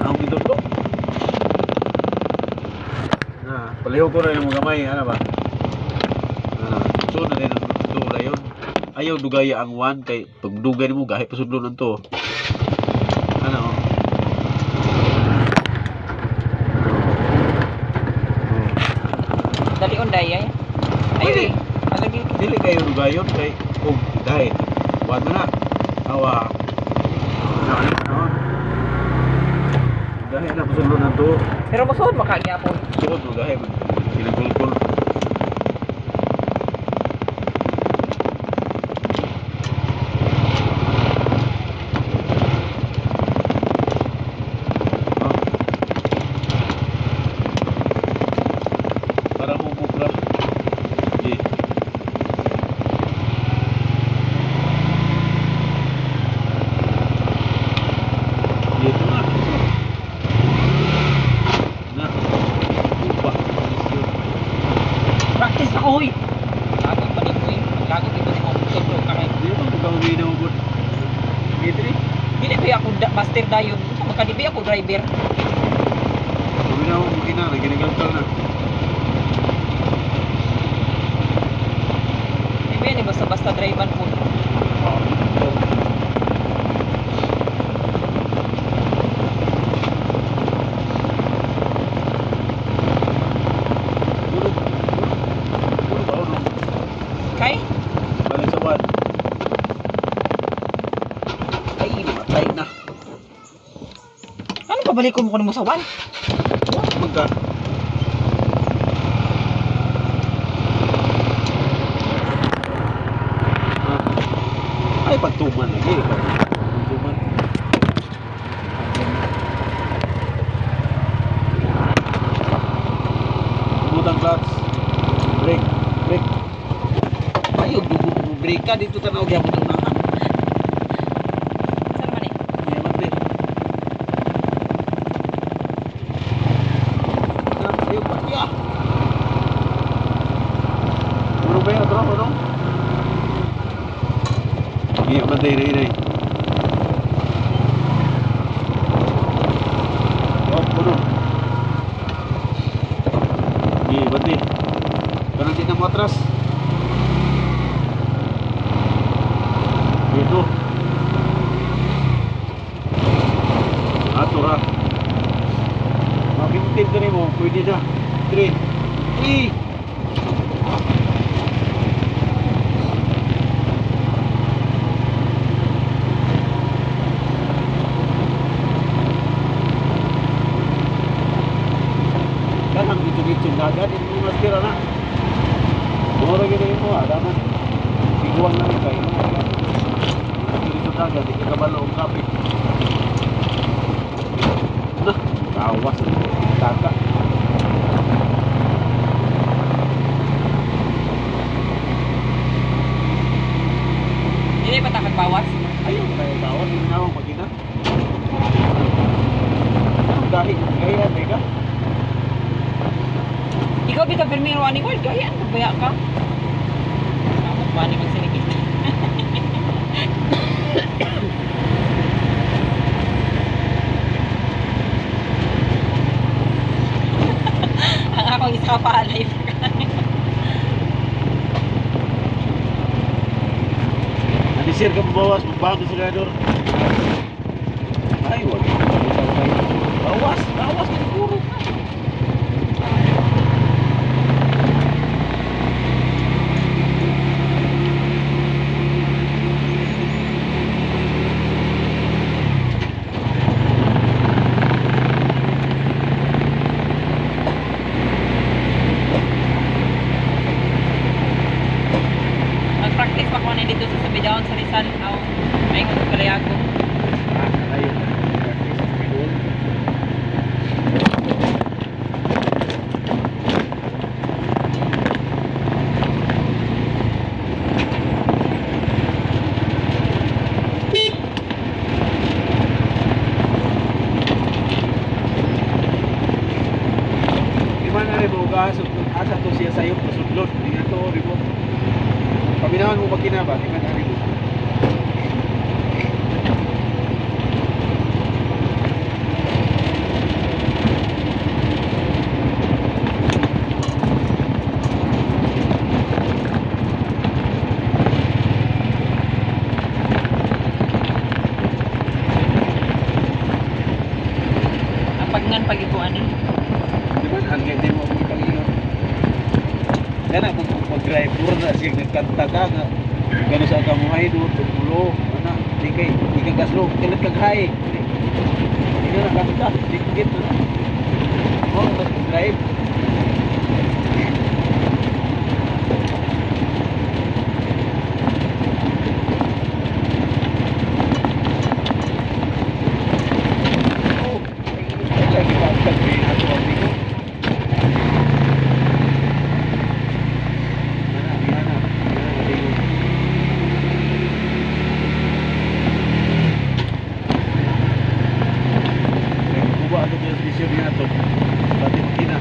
ang bidon ko. Paliho ko na yung mga gamay, ano ba? So na din ang dula yun. Ayaw dugaya ang one kay pag dugay mo gahi pasudlo ng to. Ano? Dali on day ay. Ay, alagi dili kayo dugayon kay kung dahil one na awa. Dahil na pasudlo ng to. pero masuod makagyapon. Suod mo gahi man. Kinagulkol. Para mo bukra. Di. Dito na. Na. Upa. Practice ako hoy. Lagog pa din ko eh. Lagog ito ni mo. Sobro ka kay. Di mo ikaw minaw mo. Gitri. Dili ba ako master dayon. Sa makadibi ako driver. Minaw mo kina na ginagalkal na. Di ba yan basta-basta driver po. Kay? Balik sa one. Ay, matay na. Ano pabalik mo mo sa one? Magka. Ay, pagtuman lagi. Pagtuman. Butang clutch. Brake. Brake. Ayaw, brake ka. Dito tanaw gyapon ang nahan. Saan man eh? Iya, mati. Ayaw, pati ah. Urong ba yun? Urong? Iya, mati, ray. Oh, puno. Iya, mati. Karena di na matras. Dito. Atura. Makintin ka rin mo. Pwede na. 3. 3. Kanang dito-dito na agad. Hindi mo maskira na. Mura gini mo. Adaman. Biguang na rin kayo. Dito na agad. Hindi ka kabalo ang kapit. Nah, kawas. Taka. Dili pa ta kagbawas? Ayun, kaya kawas. Hindi na akong magina. Anong gahi? Gahihan, mega? Ikaw bitaw permiro ani ko gaya baya ka. Amo ba ni magsinikit? Ang akong isa pa live. Sir ka bawas, magbago sa ganador. Ay, wag. Bawas, bawas ka puro. Mag-practice pa ko na dito sa Sabidaon sa Rizal. Ay mo Kalayago. Ayun. Di man na rin mo asa to siya sa'yo pasudlot. Di nga to rin mo. Paminawan mo makina ba? Di man na rin mo. Daghan pag ikuan eh. Di ba? Ang hindi mo ang ipag-ingon. Yan na, mag-drive tour na siya nagkanta ka nga. Gano'n sa kamuhay doon, tumulo, ano, di ka gaslo, kilit kaghay. Hindi na nakakita, dikit na. Oh, mag-drive. Oh, ay lagi pa ang sabihin ako, amigo. Yana, amigo. Kuha ito yung desisyon niya ito. Pati makina.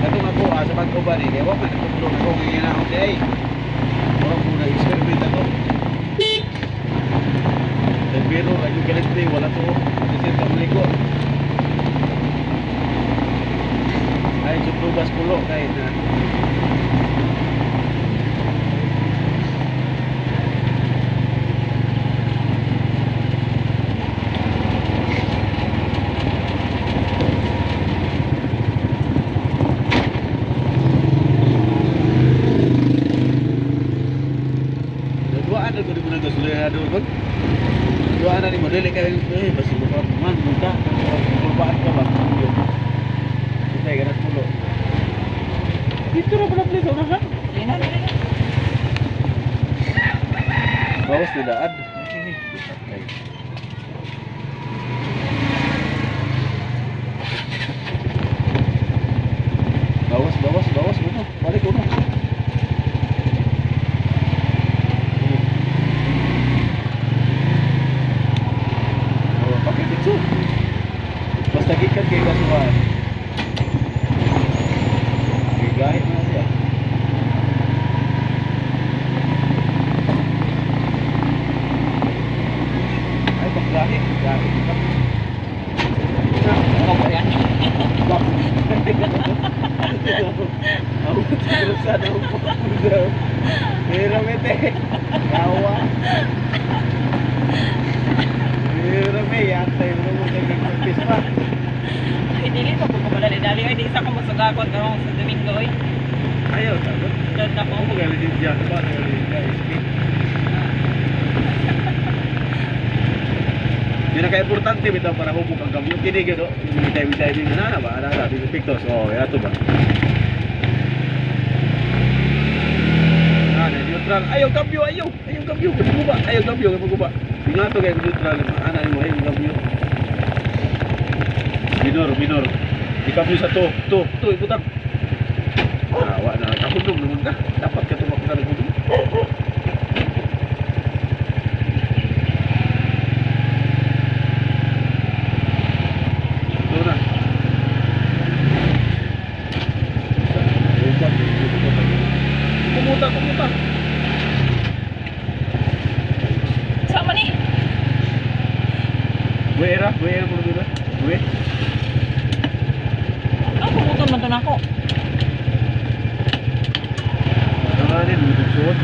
Ito nga po, sa pag-uban eh. Kaya wag man, nagtutulong ako ngayon na ako day. Wala mo na experiment ako. Pero, lagi galit day, wala to. Kasi kamaligo. Ay, suplubas pulo kahit na. Duaan na gud mo na gasolina doon. Duaan na ni model kay basi mo pa man muka. Kurbaan ka ba? Kita ganas pulo. Dito na pala plito na ha. Dili na. Bawas na daan. Bawas mo. Balik mo. Pakai gitu. Basta gikan kay kasuhan. Bigay na siya. Ay, paglahi. Gahi kita. Ako ba yan? Ako terus ada udah. Pero mete. Kawa. Pero may yatay mo mo kay kapis pa. Ay, dili pa po kabalali. Dali ay di isa ko masugakot karong sa Domingo eh. Ayaw sagot. Dad na po. Ako galing din diyan ba guys. Hindi na ka-importante bitaw para hubog ang kamyo. Kini gado, diving na ba? Ana di pictures. Oh, yato ba. Ah, neutral. Ayaw kamyo. Guba. Ayaw kamyo, guba. Ingato kay neutral. Ana mo ay kamyo. Minor. Di kamyo sa to iputang. Awa na kapundog naman ka. Dapat ka tumakbo ka ng hubog. Kumuta. Sama ni. Gue era mo dito. Gue. Ang pumuton man to nako. Ano din dito suot.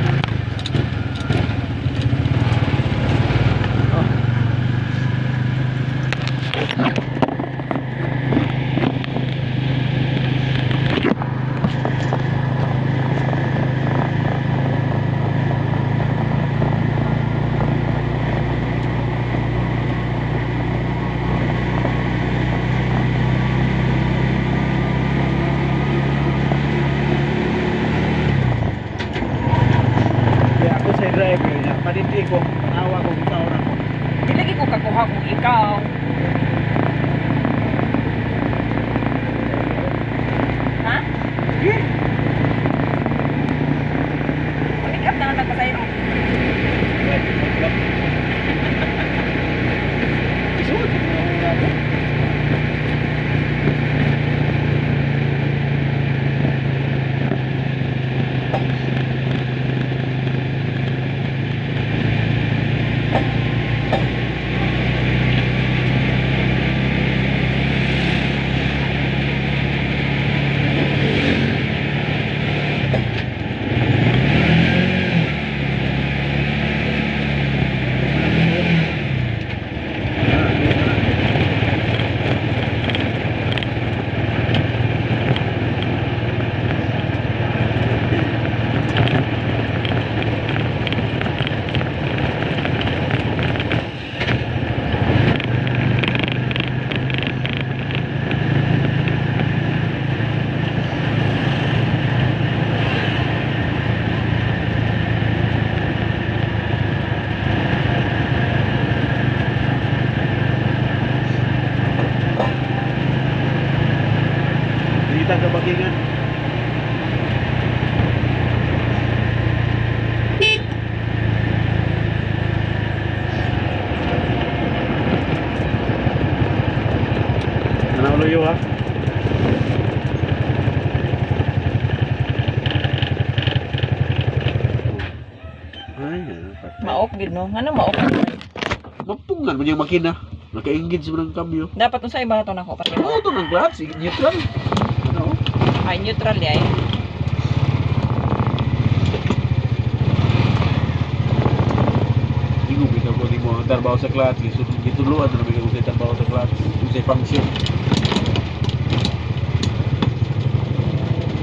Driver niya, panindi ko, panawa ko bitaw na ko. Di lagi ko kakuha kung ikaw. Ha? Sige. Pick up na lang nagpasayro. Isuot. kayo ha. Ay, patay. Maok gid no. Ano maok? Mapungan mo yung makina. Naka-engage mo ng cambio. Dapat unsay ba to nako para Oo, ito ng clutch. Neutral. Ano? ay neutral di ay. Hindi ko kita ko di mo ang trabaho sa clutch. Gituluan na namin kung sa trabaho sa clutch. Kung sa function.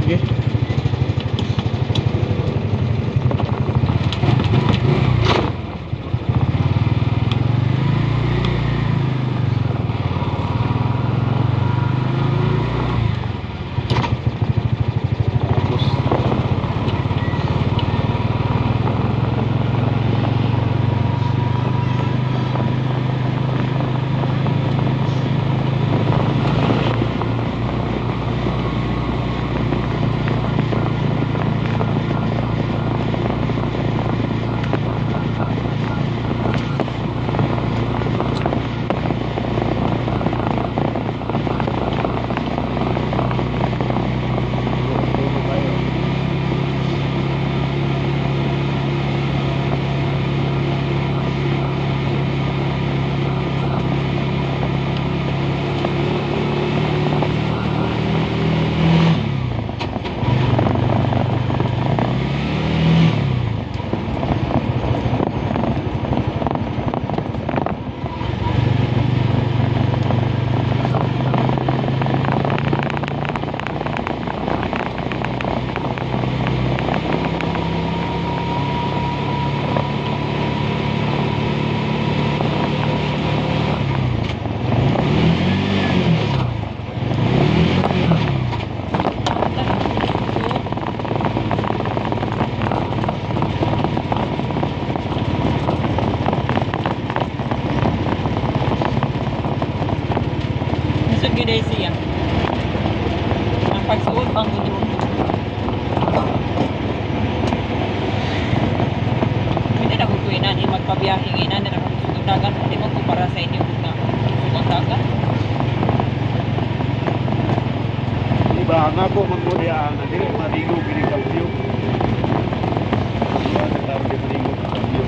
Okay. Tapos, tulog tayo. Nasud gid ay siya. Ang pagsuot ang gusto. Hindi na ko ina ni magpabiyahe ina na ako sa dagat hindi mo ko para sa inyo na sa dagat. Diba, ang ako magmuli ang dili maligo kinikambyo. Diba, nagtawag din maligo kinikambyo.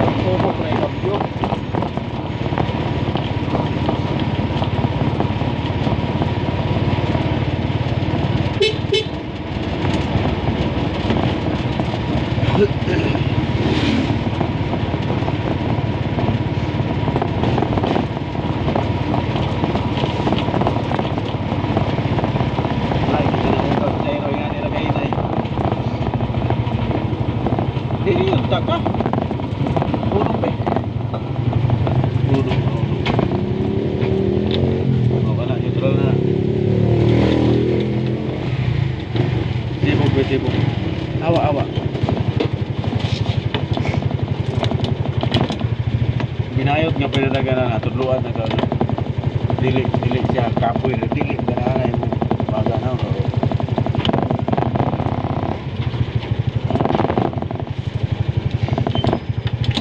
Ang tomo ko na ikambyo. Ay, hindi na utang sa iro nga nila kayo na. Dili yun, taka. Tulong ba? Tulong. O, wala, neutral na. Tibog, tibog. Awa. Binayot nga pinadaga na natudluan na gano'n. Dili siya kapoy, dili ka na mo baga na.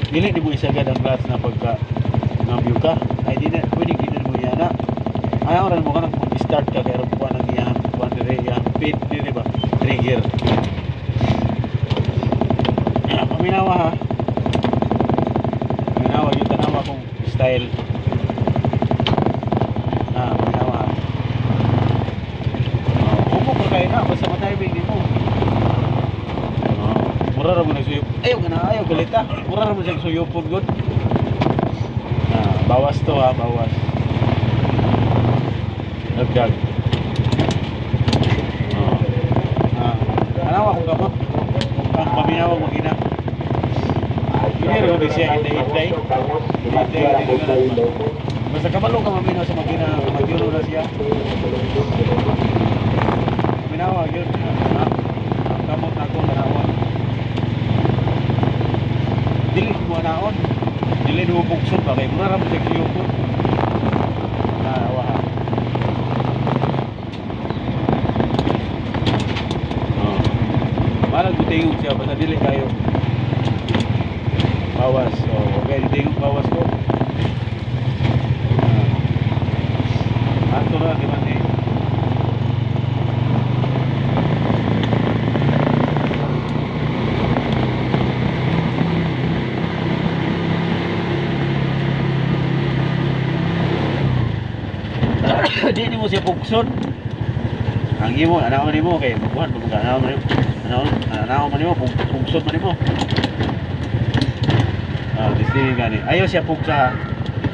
Dili di mo isagad ang class na pagka nambyo ka. Ay di na, pwede gina mo yan na. Ayaw rin mo ka nang mag-start ka kaya rin po nang iyang pit, di ba? Trigger. Paminawa ha. Paminawa, yung tanawa kong style. Paminawa ha. Humo ko kayo na, basta matibig di mo. Mura ra mo nagsuyop. Ayaw galita. Mura ra mo nagsuyopon gud. Bawas to ha, bawas. Dagdag. Anawa ko kamot. Ang paminawa mo gina. Pero di siya hinday-hinday. Basta kabalo ka maminaw sa magina, magyuno na siya. Paminawa yun. Kamot na akong nanawan. Dili mo anaon. Dili mo bukson ba kay mura mo sa kiyupon. Awa ha. Marag tingog siya basta dili kayo. Bawas. So, okay, tingog bawas ko. Di ni mo siya pugson. Ang imo, anaw man mo kay buwan pag anaw man mo. Anaw man mo pugson man mo. Distingin gani. Ayaw siya pugsa.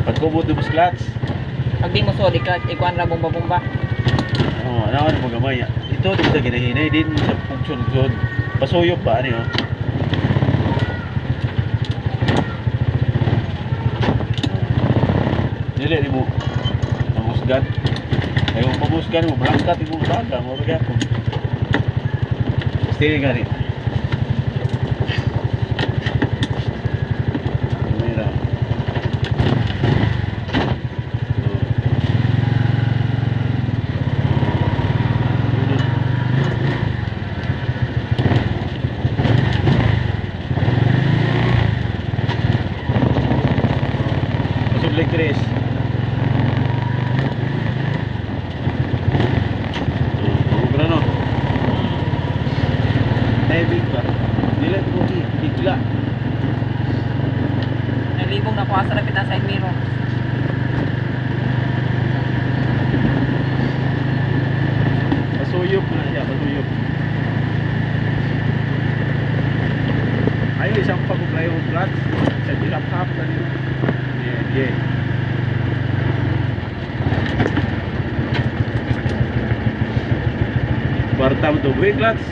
Pag kumot mo clutch. Pag di mo soli ka, ikuan ra bomba-bomba. Anaw mo gamay. Ito di sa ginahinay din sa pugson. Pasuyop ba ani oh. Dili ni mo mamusgan. Ayaw mo mamusgan mo, berangkat mo baga, mo bagay ako. Stay gani. Mira. Pasok Chris. Grano. Heavy ba? Dili ko bigla. Nalibong na kuha sa lapit na side mirror. Pasuyop na siya, pasuyop. Ayaw isang pag-play yung clutch. Sa dilap-hap na nyo. Yeah. Kwarta mo to, clutch.